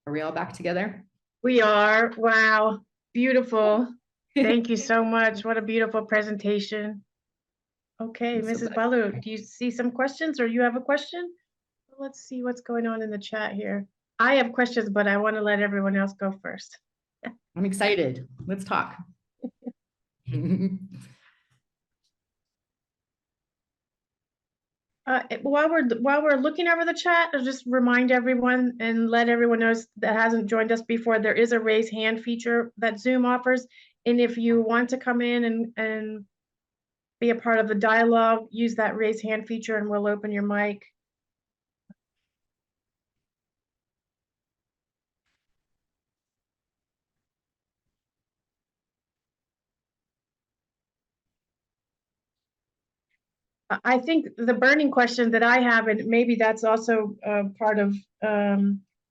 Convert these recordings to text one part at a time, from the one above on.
Are we all back together? We are. Wow. Beautiful. Thank you so much. What a beautiful presentation. Okay, I'm so Mrs. glad. Balu, do you see some questions or you have a question? Let's see what's going on in the chat here. I have questions, but I want to let everyone else go first. I'm excited. Let's talk. While we're looking over the chat, I'll just remind everyone and let everyone know that hasn't joined us before, there is a raise hand feature that Zoom offers. And if you want to come in and be a part of the dialogue, use that raise hand feature and we'll open your mic. I think the burning question that I have, and maybe that's also part of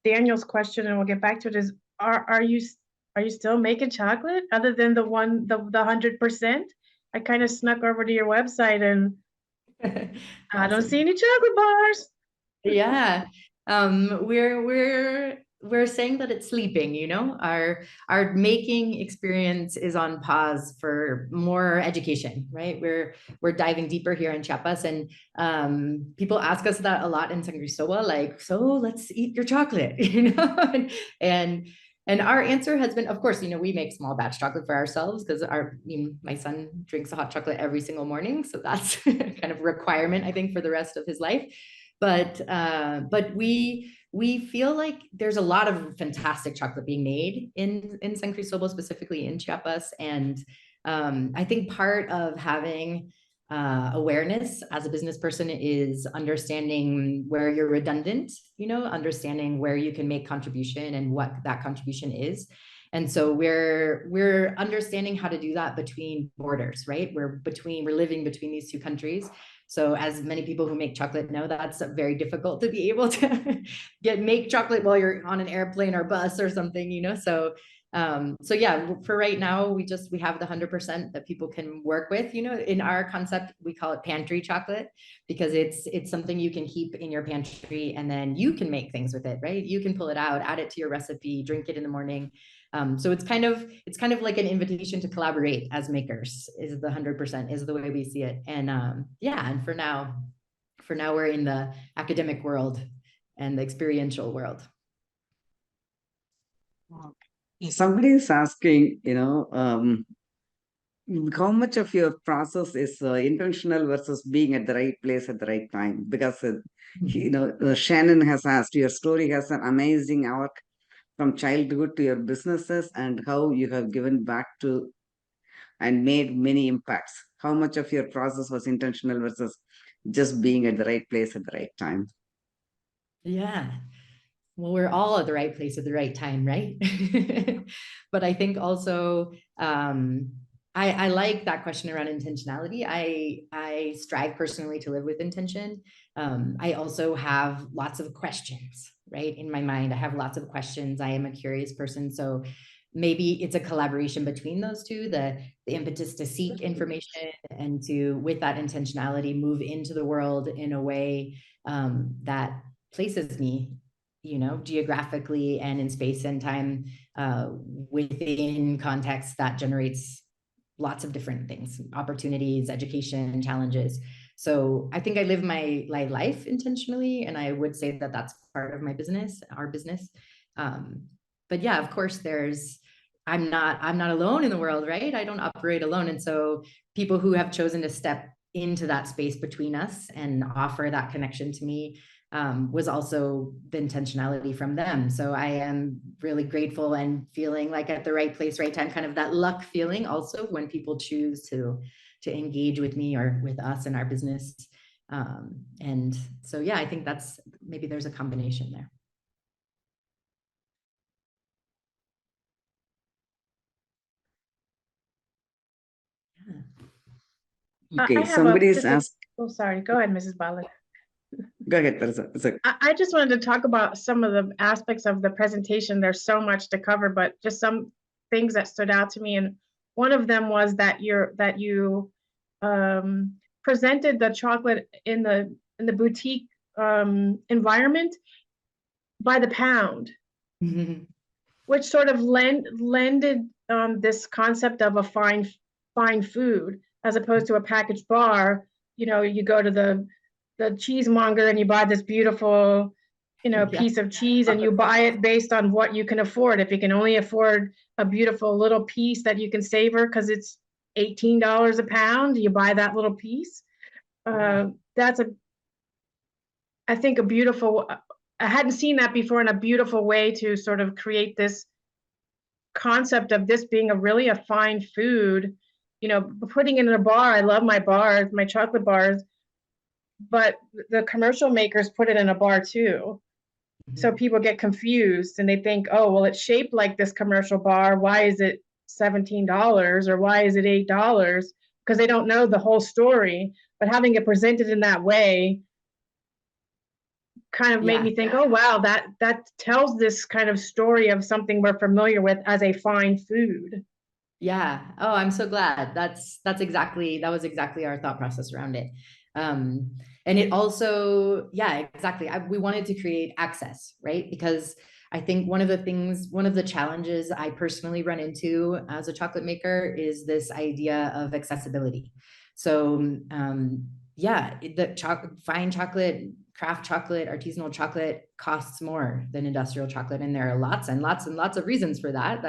Daniel's question, and we'll get back to it, is are you still making chocolate other than the 100%? I kind of snuck over to your website and I don't see any chocolate bars. Yeah. We're saying that it's sleeping, you know, our making experience is on pause for more education, right? We're diving deeper here in Chiapas, and people ask us that a lot in San Cristobal, like, so let's eat your chocolate, you know, and our answer has been, of course, you know, we make small batch chocolate for ourselves because my son drinks hot chocolate every single morning, so that's kind of a requirement, I think, for the rest of his life. But we feel like there's a lot of fantastic chocolate being made in San Cristobal, specifically in Chiapas, and I think part of having awareness as a business person is understanding where you're redundant, you know, understanding where you can make contribution and what that contribution is. And so we're understanding how to do that between borders, right? We're living between these two countries. So as many people who make chocolate know, that's very difficult to be able to make chocolate while you're on an airplane or bus or something, you know? So yeah, for right now, we have the 100% that people can work with, you know. In our concept, we call it pantry chocolate because it's something you can keep in your pantry and then you can make things with it, right? You can pull it out, add it to your recipe, drink it in the morning. So it's kind of like an invitation to collaborate as makers, is the 100% is the way we see it. And yeah, and for now we're in the academic world and the experiential world. Somebody is asking, how much of your process is intentional versus being at the right place at the right time? Because, Shannon has asked, your story has an amazing arc from childhood to your businesses and how you have given back to and made many impacts. How much of your process was intentional versus just being at the right place at the right time? Yeah. Well, we're all at the right place at the right time, right? But I think also I like that question around intentionality. I strive personally to live with intention. I also have lots of questions, right? In my mind, I have lots of questions. I am a curious person. So maybe it's a collaboration between those two, the impetus to seek information and to, with that intentionality, move into the world in a way that places me, you know, geographically and in space and time, within context that generates lots of different things, opportunities, education, challenges. So I think I live my life intentionally, and I would say that that's part of my business, our business. But yeah, of course, I'm not alone in the world, right? I don't operate alone, and so people who have chosen to step into that space between us and offer that connection to me was also the intentionality from them. So I am really grateful and feeling like at the right place, right time, kind of that luck feeling also when people choose to engage with me or with us in our business. And so, yeah, I think maybe there's a combination there. Okay, somebody's asked. Oh, sorry. Go ahead, Mrs. Bala. Go ahead, I just wanted to talk about some of the aspects of the presentation. There's so much to cover, but just some things that stood out to me. And one of them was that you presented the chocolate in the boutique environment. by the pound, Mhm. which sort of lended this concept of a fine food as opposed to a packaged bar. You know, you go to the cheesemonger and you buy this beautiful, Yeah. piece of cheese, and you buy it based on what you can afford. If you can only afford a beautiful little piece that you can savor because it's $18 a pound, you buy that little piece. That's I think a beautiful, I hadn't seen that before, and a beautiful way to sort of create this concept of this being a fine food. Putting it in a bar. I love my bars, my chocolate bars, but the commercial makers put it in a bar too. So people get confused and they think, oh, well, it's shaped like this commercial bar. Why is it $17 or why is it $8? Because they don't know the whole story. But having it presented in that way kind of made Yeah. me think, oh wow, that tells this kind of story of something we're familiar with as a fine food. Yeah. Oh, I'm so glad. That was exactly our thought process around it. And it also, yeah, exactly. We wanted to create access, right? Because I think one of the challenges I personally run into as a chocolate maker is this idea of accessibility. So, yeah, fine chocolate, craft chocolate, artisanal chocolate costs more than industrial chocolate. And there are lots and lots and lots of reasons for that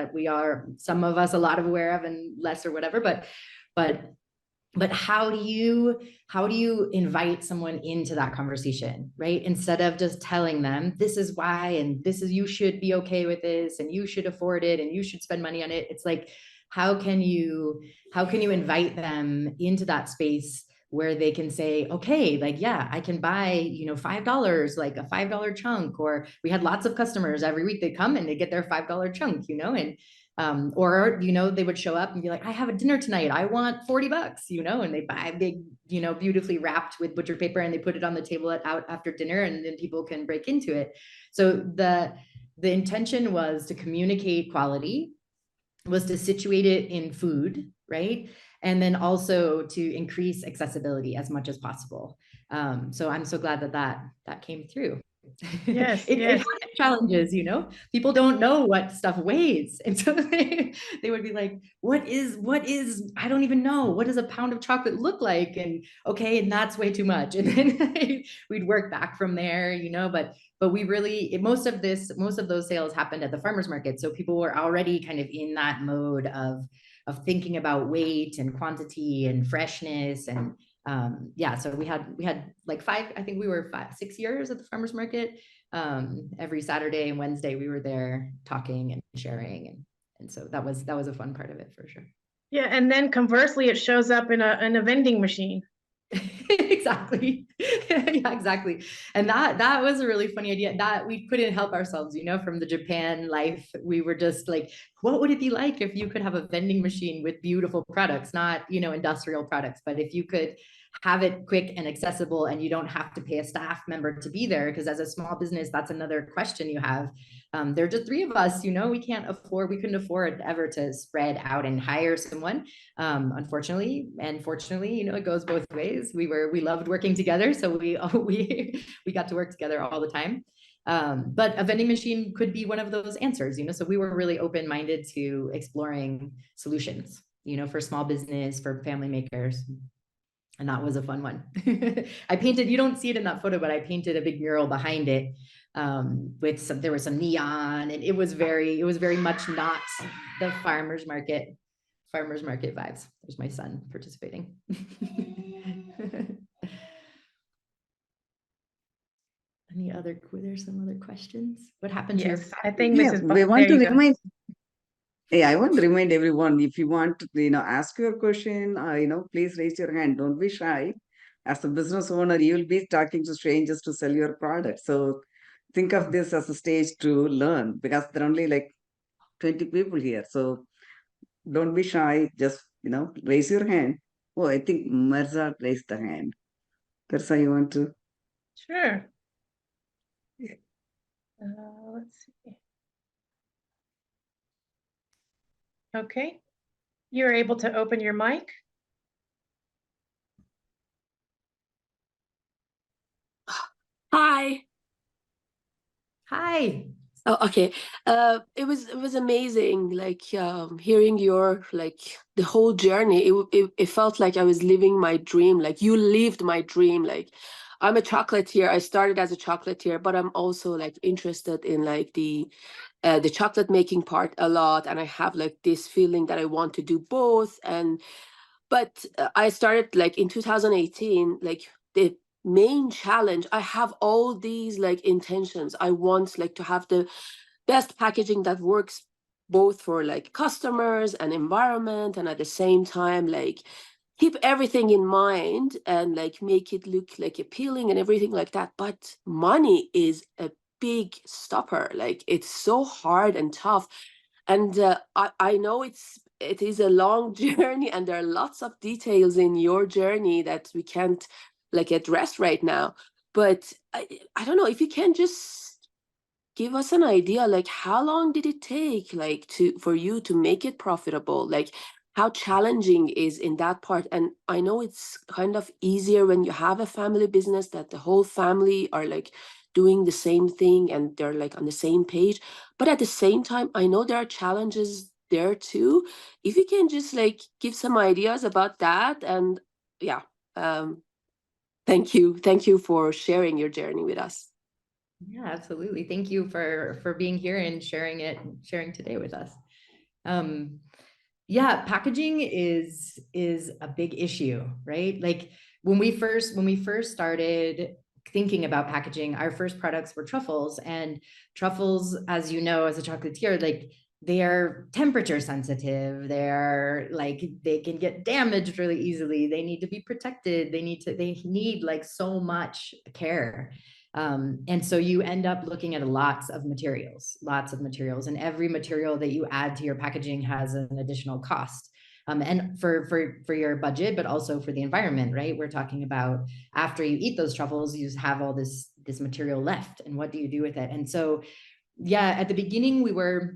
some of us a lot of aware of and less or whatever, but how do you invite someone into that conversation, right? Instead of just telling them this is why, and this is, you should be okay with this, and you should afford it, and you should spend money on it. It's like, how can you invite them into that space where they can say, okay, like, yeah, I can buy, $5, like a $5 chunk. Or we had lots of customers every week, they come and they get their $5 chunk, and or, they would show up and be like, I have a dinner tonight, I want $40, and they buy a big, beautifully wrapped with butcher paper, and they put it on the table out after dinner, and then people can break into it. So the intention was to communicate quality, was to situate it in food, right? And then also to increase accessibility as much as possible. So I'm so glad that came through. Yes, It yes. has challenges, people don't know what stuff weighs. And so they would be like, what is, I don't even know, what does a pound of chocolate look like? And okay, and that's way too much. And then we'd work back from there, but we really, most of those sales happened at the farmer's market. So people were already kind of in that mode of thinking about weight and quantity and freshness. And yeah, so we had like I think we were 6 years at the farmer's market. Every Saturday and Wednesday we were there talking and sharing. And so that was a fun part of it for sure. Yeah, and then conversely, it shows up in a vending machine. Exactly. Yeah, exactly. And that was a really funny idea that we couldn't help ourselves, from the Japan life. We were just like, what would it be like if you could have a vending machine with beautiful products, not, industrial products, but if you could have it quick and accessible, and you don't have to pay a staff member to be there. Because as a small business, that's another question you have. There are just 3 of us, we couldn't afford ever to spread out and hire someone. Unfortunately and fortunately, it goes both ways. We loved working together, so we got to work together all the time. But a vending machine could be one of those answers, so we were really open-minded to exploring solutions, for small business, for family makers. And that was a fun one. I painted, you don't see it in that photo, but I painted a big mural behind it, there was some neon, and it was very much not the farmer's market vibes. There's my son participating. Were there some other questions? What happened to your Yes, I think Yeah, Mrs. we There want to you go. remind. Yeah, I want to remind everyone, if you want to, ask your question, please raise your hand. Don't be shy. As a business owner, you will be talking to strangers to sell your product. So think of this as a stage to learn, because there are only like 20 people here. So don't be shy. Just, raise your hand. Oh, I think Mirza raised the hand. That's how you want to. Sure. Let's see. Okay. You're able to open your mic. Hi. Hi. Oh, okay. It was amazing, like hearing your like the whole journey. It felt like I was living my dream. Like you lived my dream. Like I'm a chocolatier. I started as a chocolatier, but I'm also like interested in like the chocolate making part a lot, and I have like this feeling that I want to do both. But I started like in 2018, like the main challenge. I have all these like intentions. I want like to have the best packaging that works both for like customers and environment, and at the same time like keep everything in mind and like make it look like appealing and everything like that. But money is a big stopper. Like it's so hard and tough. And I know it is a long journey, and there are lots of details in your journey that we can't like address right now. But I don't know if you can just give us an idea, like how long did it take like for you to make it profitable? Like how challenging is in that part? And I know it's kind of easier when you have a family business, that the whole family are like doing the same thing and they're like on the same page. But at the same time, I know there are challenges there too. If you can just like give some ideas about that. And yeah, um, thank you for sharing your journey with us. Yeah, absolutely. Thank you for being here and sharing today with us. Yeah, packaging is a big issue, right? Like when we first started thinking about packaging, our first products were truffles, and truffles, as you know, as a chocolatier, like they are temperature sensitive. They're like they can get damaged really easily. They need to be protected. They need like so much care. And so you end up looking at lots of materials, and every material that you add to your packaging has an additional cost. And for your budget, but also for the environment, right? We're talking about after you eat those truffles, you have all this material left, and what do you do with it? And so, yeah, at the beginning, we were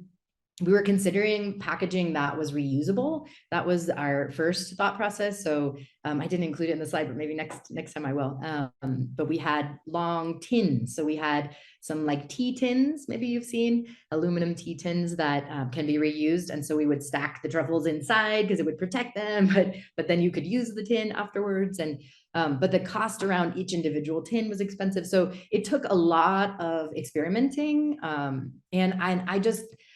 considering packaging that was reusable. That was our first thought process. So I didn't include it in the slide, but maybe next time I will. But we had long tins. So we had some like tea tins, maybe you've seen aluminum tea tins that can be reused. And so we would stack the truffles inside because it would protect them, but then you could use the tin afterwards. And but the cost around each individual tin was expensive. So it took a lot of experimenting. And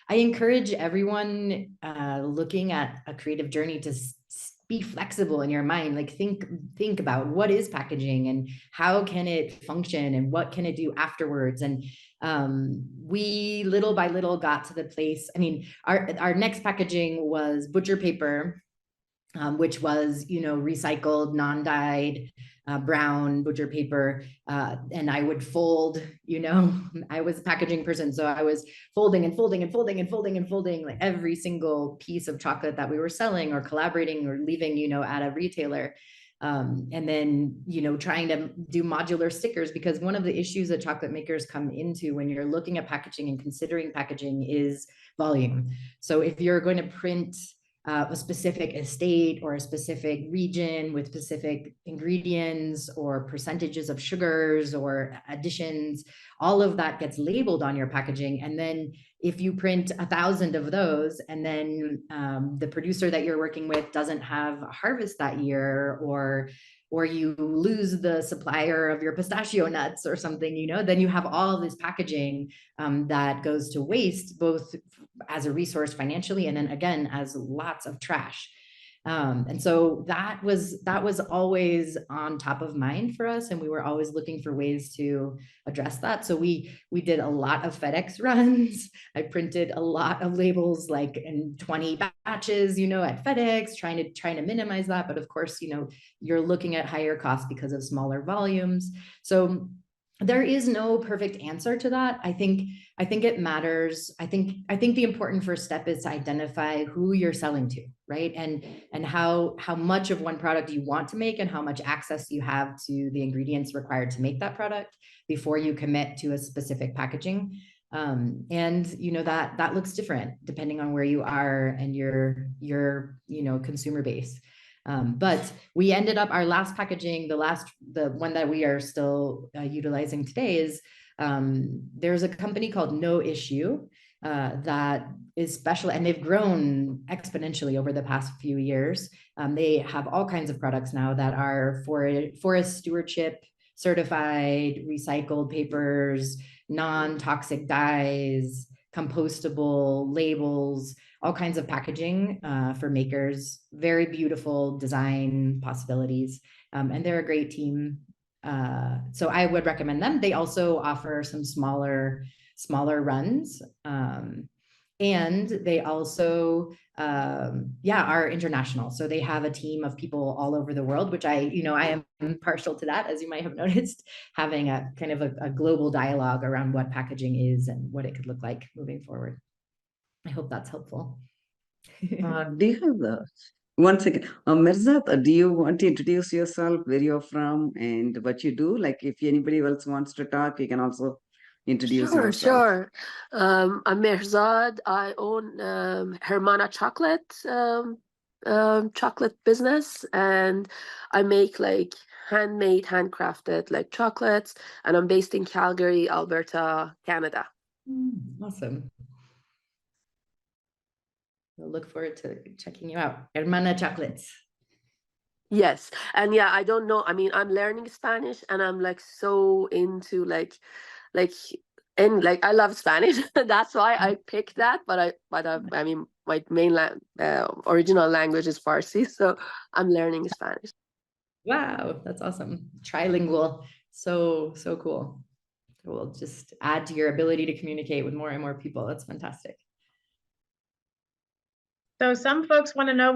I encourage everyone looking at a creative journey to be flexible in your mind. Like think about what is packaging and how can it function and what can it do afterwards. And we little by little got to the place. I mean, our next packaging was butcher paper, which was, recycled, non-dyed, brown butcher paper. And I would fold, I was a packaging person. So I was folding and folding and folding and folding and folding like every single piece of chocolate that we were selling or collaborating or leaving, at a retailer. And then, trying to do modular stickers, because one of the issues that chocolate makers come into when you're looking at packaging and considering packaging is volume. So if you're going to print a specific estate or a specific region with specific ingredients or percentages of sugars or additions, all of that gets labeled on your packaging. And then if you print 1,000 of those, and then the producer that you're working with doesn't have a harvest that year, or you lose the supplier of your pistachio nuts or something, then you have all this packaging that goes to waste, both as a resource financially, and then again, as lots of trash. And so that was always on top of mind for us. And we were always looking for ways to address that. So we did a lot of FedEx runs. I printed a lot of labels, like in 20 batches, at FedEx, trying to minimize that. But of course, you're looking at higher costs because of smaller volumes. So there is no perfect answer to that. I think it matters. I think the important first step is to identify who you're selling to, right? And how much of one product you want to make and how much access you have to the ingredients required to make that product before you commit to a specific packaging. And that looks different depending on where you are and your consumer base. But we ended up, our last packaging, the one that we are still utilizing today, is There's a company called No Issue that is special, and they've grown exponentially over the past few years. They have all kinds of products now that are forest stewardship certified, recycled papers, non-toxic dyes, compostable labels, all kinds of packaging for makers, very beautiful design possibilities. And they're a great team. So I would recommend them. They also offer some smaller runs. And they also, are international. So they have a team of people all over the world, which I am partial to that, as you might have noticed, having a kind of a global dialogue around what packaging is and what it could look like moving forward. I hope that's helpful. Do you have the one second, Mirzad, do you want to introduce yourself, where you're from, and what you do? Like, if anybody else wants to talk, you can also introduce yourself. Sure. I'm Mirzad. I own Hermana Chocolate chocolate business, and I make like handmade, handcrafted like chocolates, and I'm based in Calgary, Alberta, Canada. Awesome. We'll look forward to checking you out. Hermana Chocolates. Yes. And yeah, I don't know. I mean, I'm learning Spanish, and I'm like so into and like I love Spanish. That's why I picked that. But I mean, my main original language is Farsi, so I'm learning Spanish. Wow, that's awesome. Trilingual. So cool. It will just add to your ability to communicate with more and more people. That's fantastic. So some folks want to know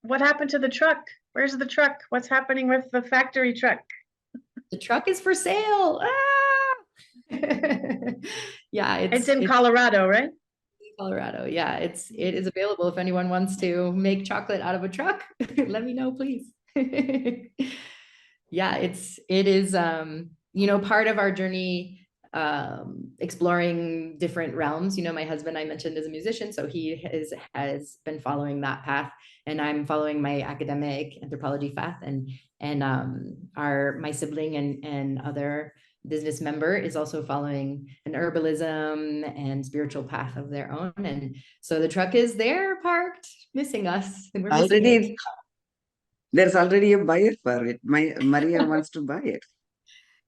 what happened to the truck? Where's the truck? What's happening with the factory truck? The truck is for sale. Ah! Yeah, It's in Colorado, right? Colorado. Yeah, it is available if anyone wants to make chocolate out of a truck. Let me know, please. Yeah, it is part of our journey, exploring different realms. My husband, I mentioned, is a musician, so he has been following that path, and I'm following my academic anthropology path, and my sibling and other business member is also following an herbalism and spiritual path of their own. And so the truck is there parked, missing us, and we're missing it. There's already a buyer for it. Maria wants to buy it.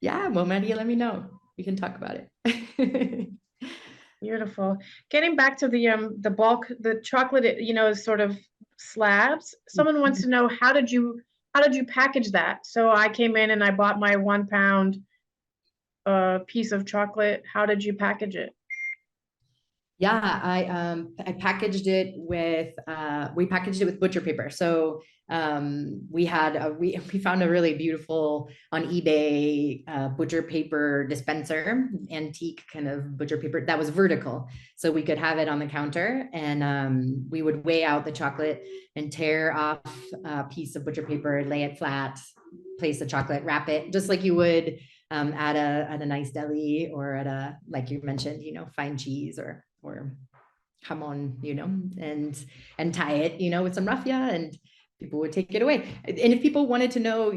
Yeah, well, Maria, let me know. We can talk about it. Beautiful. Getting back to the bulk, the chocolate, sort of slabs. Someone wants to know, how did you package that? So I came in and I bought my 1 pound piece of chocolate. How did you package it? Yeah, I packaged it with we packaged it with butcher paper. So we found a really beautiful on eBay butcher paper dispenser, antique kind of butcher paper that was vertical, so we could have it on the counter, and we would weigh out the chocolate and tear off a piece of butcher paper, lay it flat, place the chocolate, wrap it just like you would at a nice deli, or at a, like you mentioned, fine cheese or jamon, and tie it, with some raffia, and people would take it away. And if people wanted to know,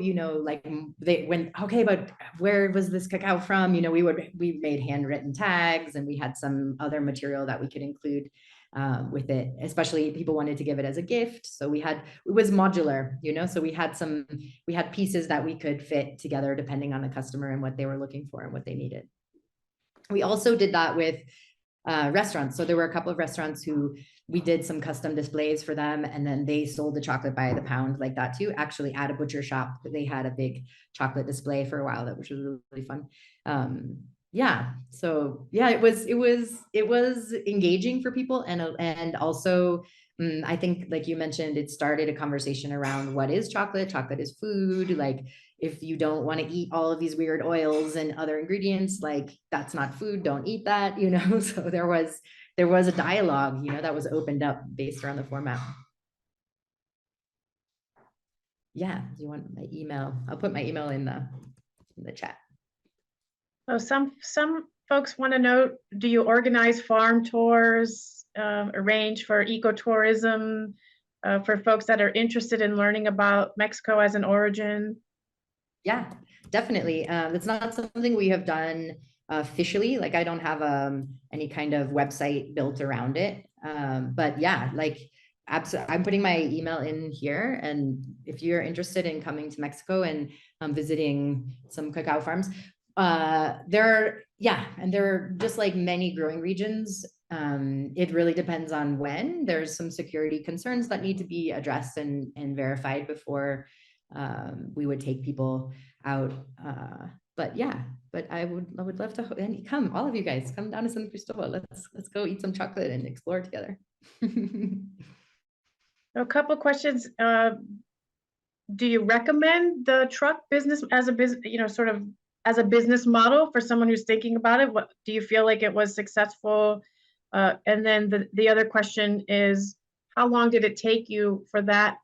like but where was this cacao from? We made handwritten tags, and we had some other material that we could include with it, especially people wanted to give it as a gift. So it was modular, so we had pieces that we could fit together depending on the customer and what they were looking for and what they needed. We also did that with restaurants. So there were a couple of restaurants who we did some custom displays for them, and then they sold the chocolate by the pound like that too. Actually, at a butcher shop, they had a big chocolate display for a while, which was really fun. So it was engaging for people, and also I think, like you mentioned, it started a conversation around what is chocolate. Chocolate is food. Like, if you don't want to eat all of these weird oils and other ingredients, like, that's not food, don't eat that, so there was a dialogue, that was opened up based around the format. Yeah, do you want my email? I'll put my email in the chat. Oh, some folks want to know, do you organize farm tours, arrange for ecotourism, for folks that are interested in learning about Mexico as an origin? Yeah, definitely. It's not something we have done officially. Like I don't have any kind of website built around it. But yeah, like absolutely, I'm putting my email in here. And if you're interested in coming to Mexico and visiting some cacao farms, there are just like many growing regions. It really depends on when. There's some security concerns that need to be addressed and verified before we would take people out. But yeah, but I would love to and come, all of you guys, come down to San Cristobal. Let's go eat some chocolate and explore together. A couple of questions. Do you recommend the truck business as a business, sort of as a business model for someone who's thinking about it? What do you feel like it was successful? And then the other question is, how long did it take you for that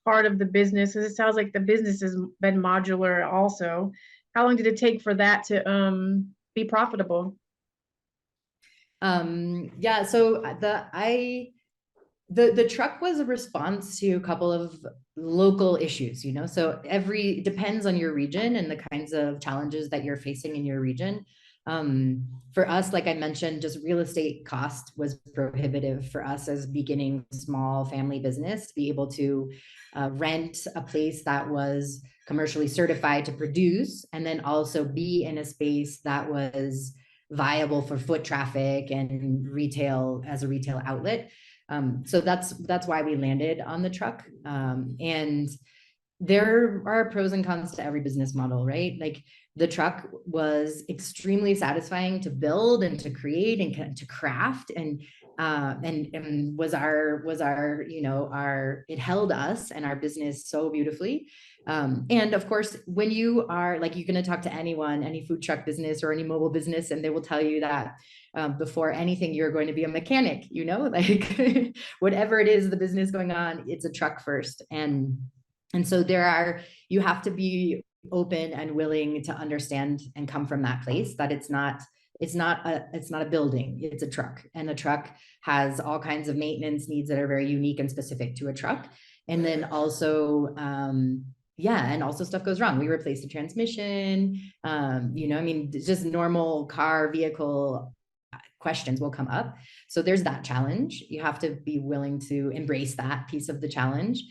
part of the business? Because it sounds like the business has been modular also. How long did it take for that to be profitable? Yeah, so the truck was a response to a couple of local issues, so depends on your region and the kinds of challenges that you're facing in your region. For us, like I mentioned, just real estate cost was prohibitive for us as beginning small family business to be able to rent a place that was commercially certified to produce, and then also be in a space that was viable for foot traffic and retail as a retail outlet. So that's why we landed on the truck. And there are pros and cons to every business model, right? Like the truck was extremely satisfying to build and to create and to craft, and was our it held us and our business so beautifully. And of course, when you are like, you're going to talk to anyone, any food truck business or any mobile business, and they will tell you that before anything, you're going to be a mechanic, like whatever it is, the business going on, it's a truck first. And so you have to be open and willing to understand and come from that place that it's not a building, it's a truck, and a truck has all kinds of maintenance needs that are very unique and specific to a truck. And then also, and also stuff goes wrong. We replace the transmission, just normal car vehicle questions will come up. So there's that challenge. You have to be willing to embrace that piece of the challenge.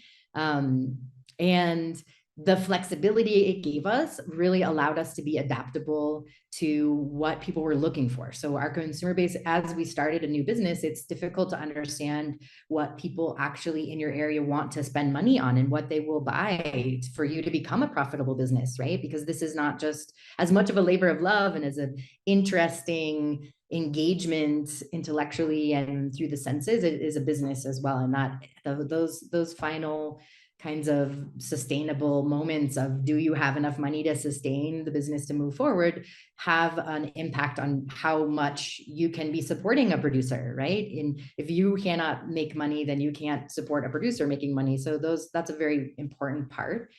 And the flexibility it gave us really allowed us to be adaptable to what people were looking for. So our consumer base, as we started a new business, it's difficult to understand what people actually in your area want to spend money on and what they will buy for you to become a profitable business, right? Because this is not just as much of a labor of love and as an interesting engagement intellectually and through the senses, it is a business as well. And not those final kinds of sustainable moments of, do you have enough money to sustain the business to move forward, have an impact on how much you can be supporting a producer, right? And if you cannot make money, then you can't support a producer making money. So that's a very important part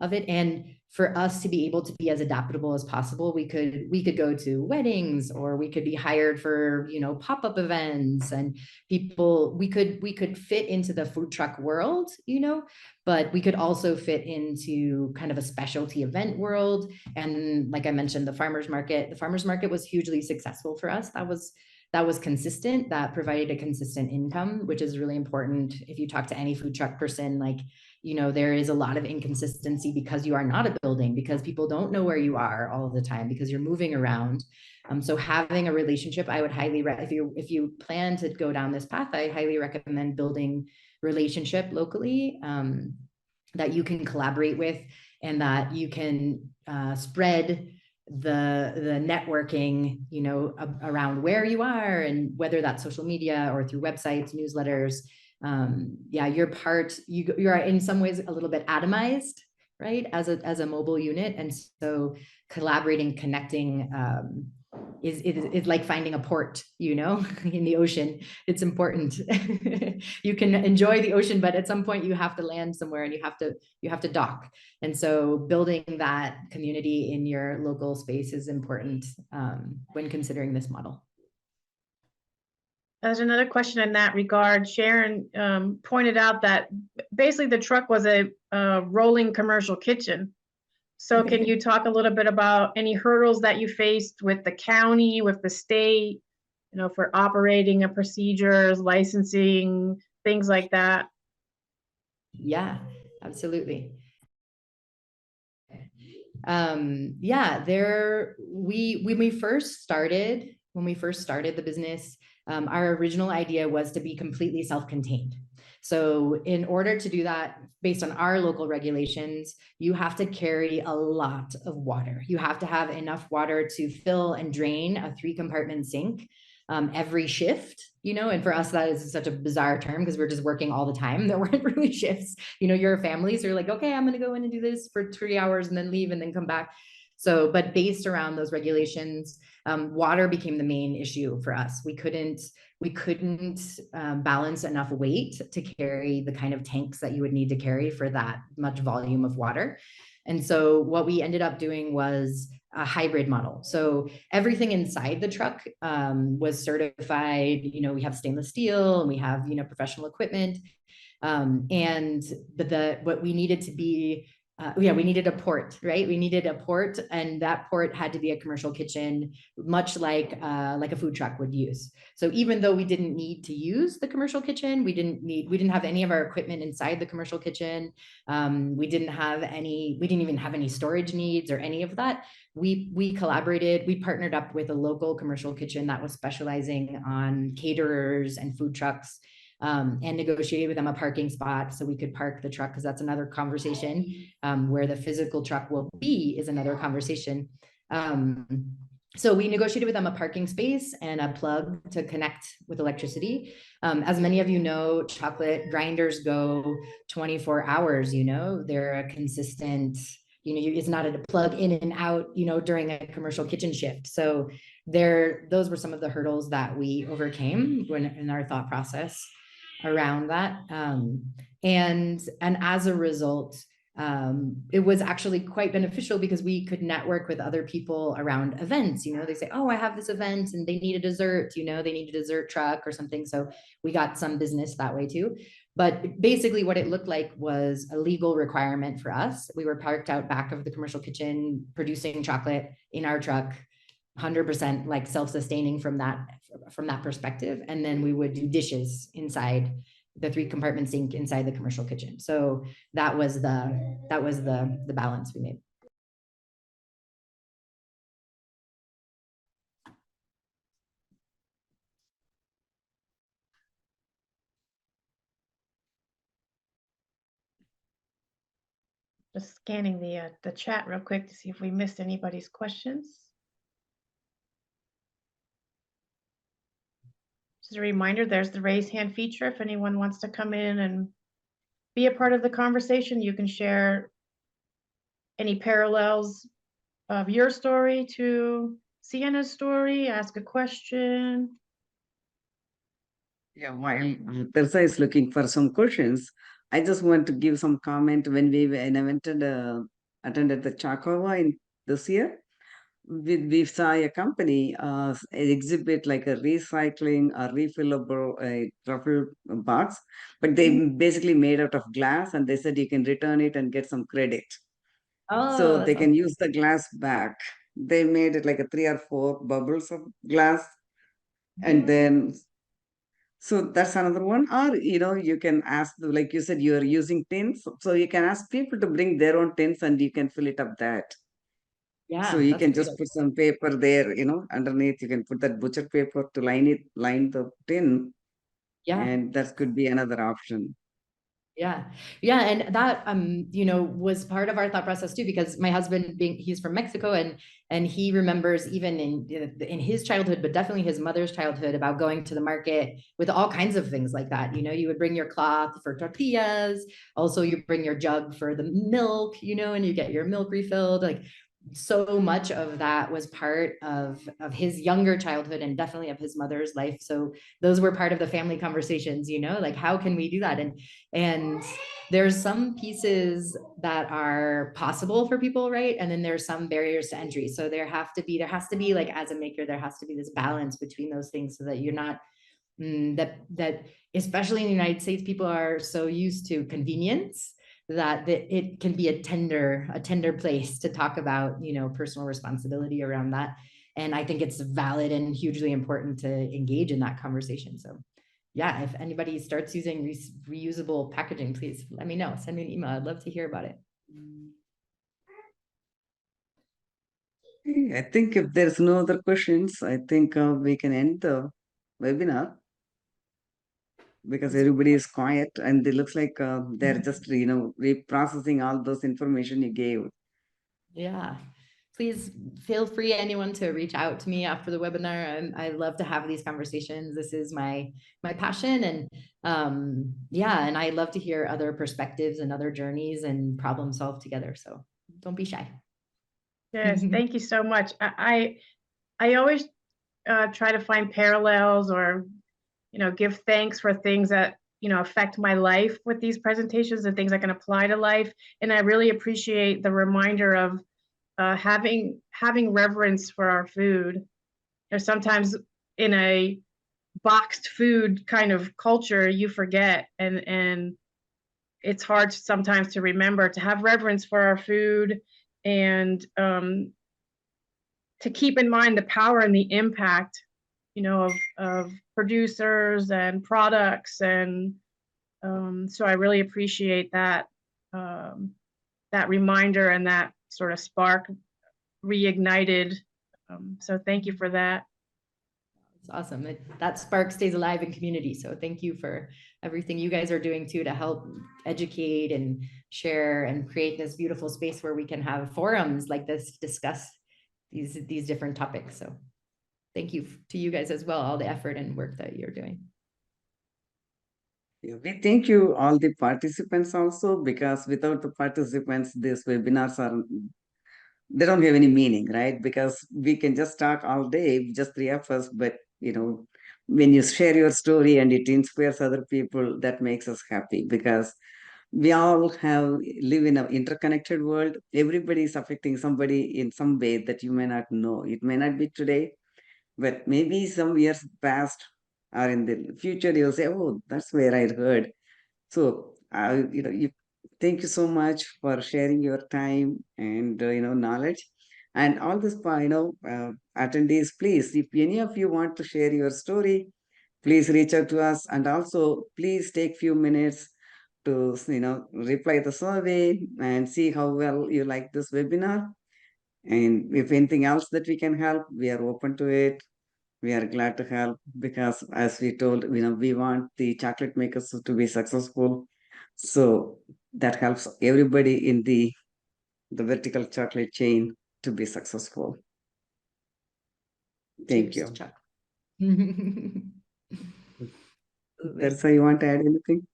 of it. And for us to be able to be as adaptable as possible, we could go to weddings, or we could be hired for, pop-up events, and we could fit into the food truck world, but we could also fit into kind of a specialty event world. And like I mentioned, the farmers market was hugely successful for us. That was consistent, that provided a consistent income, which is really important. If you talk to any food truck person, like, there is a lot of inconsistency because you are not a building, because people don't know where you are all the time, because you're moving around. So having a relationship, I would highly, if you plan to go down this path, I highly recommend building relationship locally, that you can collaborate with, and that you can spread the networking, around where you are, and whether that's social media or through websites, newsletters. You're in some ways a little bit atomized, right, as a mobile unit. And so collaborating, connecting, is like finding a port, in the ocean. It's important. You can enjoy the ocean, but at some point you have to land somewhere, and you have to dock. And so building that community in your local space is important when considering this model. There's another question in that regard. Sharon pointed out that basically the truck was a rolling commercial kitchen. So can you talk a little bit about any hurdles that you faced with the county, with the state, for operating and procedures, licensing, things like that? Yeah, absolutely. Yeah, when we first started the business, our original idea was to be completely self-contained. So in order to do that, based on our local regulations, you have to carry a lot of water. You have to have enough water to fill and drain a 3-compartment sink every shift, and for us, that is such a bizarre term because we're just working all the time. There weren't really shifts. You're a family, so you're like, okay, I'm going to go in and do this for 3 hours and then leave and then come back. So, but based around those regulations, water became the main issue for us. We couldn't balance enough weight to carry the kind of tanks that you would need to carry for that much volume of water. And so what we ended up doing was a hybrid model. So everything inside the truck was certified. We have stainless steel and we have, professional equipment. What we needed to be, we needed a port, right? We needed a port, and that port had to be a commercial kitchen, much like a food truck would use. So even though we didn't need to use the commercial kitchen, we didn't have any of our equipment inside the commercial kitchen. We didn't even have any storage needs or any of that. We collaborated, we partnered up with a local commercial kitchen that was specializing on caterers and food trucks. And negotiated with them a parking spot so we could park the truck, because that's another conversation. Where the physical truck will be is another conversation. So we negotiated with them a parking space and a plug to connect with electricity. As many of you know, chocolate grinders go 24 hours, they're a consistent, it's not a plug in and out, during a commercial kitchen shift. So those were some of the hurdles that we overcame in our thought process around that. And as a result, it was actually quite beneficial because we could network with other people around events. They say, oh, I have this event and they need a dessert, they need a dessert truck or something. So we got some business that way too. But basically what it looked like was a legal requirement for us. We were parked out back of the commercial kitchen, producing chocolate in our truck, 100% like self-sustaining from that perspective. And then we would do dishes inside the 3-compartment sink inside the commercial kitchen. So that was the balance we made. Just scanning the chat real quick to see if we missed anybody's questions. Just a reminder, there's the raise hand feature. If anyone wants to come in and be a part of the conversation, you can share any parallels of your story to Sienna's story, ask a question. Yeah, while Teresa is looking for some questions, I just want to give some comment. When I attended the Cacao in this year, we saw a company exhibit like a recycling or refillable truffle box, but they basically made out of glass, and they said you can return it and get some credit. Oh, So they can use the glass back. They made it like a 3 or 4 bubbles of glass, and then so that's another one. Or you can ask, like you said, you are using tins, so you can ask people to bring their own tins, and you can fill it up that. yeah, So you that's can great. just put some paper there, underneath. You can put that butcher paper to line the tin, Yeah. and that could be another option. Yeah. And that, was part of our thought process too, because my husband he's from Mexico, and he remembers even in his childhood, but definitely his mother's childhood, about going to the market with all kinds of things like that. You would bring your cloth for tortillas. Also, you bring your jug for the milk, and you get your milk refilled. Like, so much of that was part of his younger childhood and definitely of his mother's life. So those were part of the family conversations, like, how can we do that? And there's some pieces that are possible for people, right? And then there's some barriers to entry. So there has to be like, as a maker, there has to be this balance between those things, so that you're not that especially in the United States, people are so used to convenience that it can be a tender place to talk about, you know, personal responsibility around that. And I think it's valid and hugely important to engage in that conversation. So yeah, if anybody starts using reusable packaging, please let me know. Send me an email. I'd love to hear about it. I think if there's no other questions, I think we can end the webinar because everybody is quiet and it looks like they're just, you know, reprocessing all those information you gave. Yeah, please feel free, anyone, to reach out to me after the webinar. I love to have these conversations. This is my passion, and yeah, and I love to hear other perspectives and other journeys and problem solve together. So don't be shy. Yes, thank you so much. I always try to find parallels or, you know, give thanks for things that, you know, affect my life with these presentations and things I can apply to life. And I really appreciate the reminder of having reverence for our food. There's sometimes in a boxed food kind of culture, you forget, and it's hard sometimes to remember to have reverence for our food, and to keep in mind the power and the impact, you know, of producers and products. And so I really appreciate that, that reminder and that sort of spark reignited. So thank you for that. It's awesome. That spark stays alive in community. So thank you for everything you guys are doing too, to help educate and share and create this beautiful space where we can have forums like this, discuss these different topics. So thank you to you guys as well, all the effort and work that you're doing. Yeah, we thank you all the participants also, because without the participants, these webinars are, they don't have any meaning, right? Because we can just talk all day, just three of us, but you know, when you share your story and it inspires other people, that makes us happy, because we all have live in an interconnected world. Everybody is affecting somebody in some way that you may not know. It may not be today, but maybe some years past or in the future, you'll say, "Oh, that's where I heard." So, you know, thank you so much for sharing your time and you know, knowledge, and all this. Attendees, please, if any of you want to share your story, please reach out to us, and also please take few minutes to, you know, reply the survey and see how well you like this webinar. And if anything else that we can help, we are open to it. We are glad to help, because as we told, you know, we want the chocolate makers to be successful. So that helps everybody in the vertical chocolate chain to be successful. Thank Cheers, you. Chuck. That's how you want to add anything?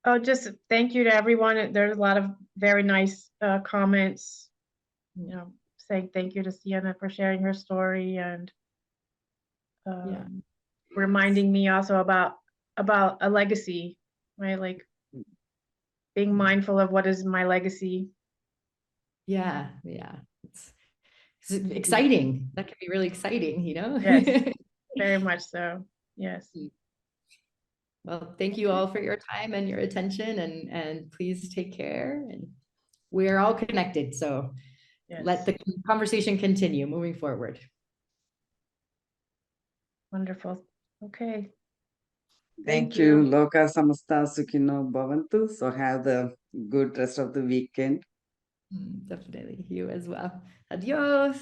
Oh, just thank you to everyone. There's a lot of very nice comments, you know, saying thank you to Sienna for sharing her story, and Yeah. reminding me also about a legacy, right? Like being mindful of what is my legacy. Yeah. It's exciting. That can be really exciting, you know? Yes, very much so. Yes. Well, thank you all for your time and your attention, and please take care. And we're all connected. So Yes. let the conversation continue moving forward. Wonderful. Okay. Thank you. Loka samasta sukhino bhavantu. So have the good rest of the weekend. Definitely. You as well. Adios.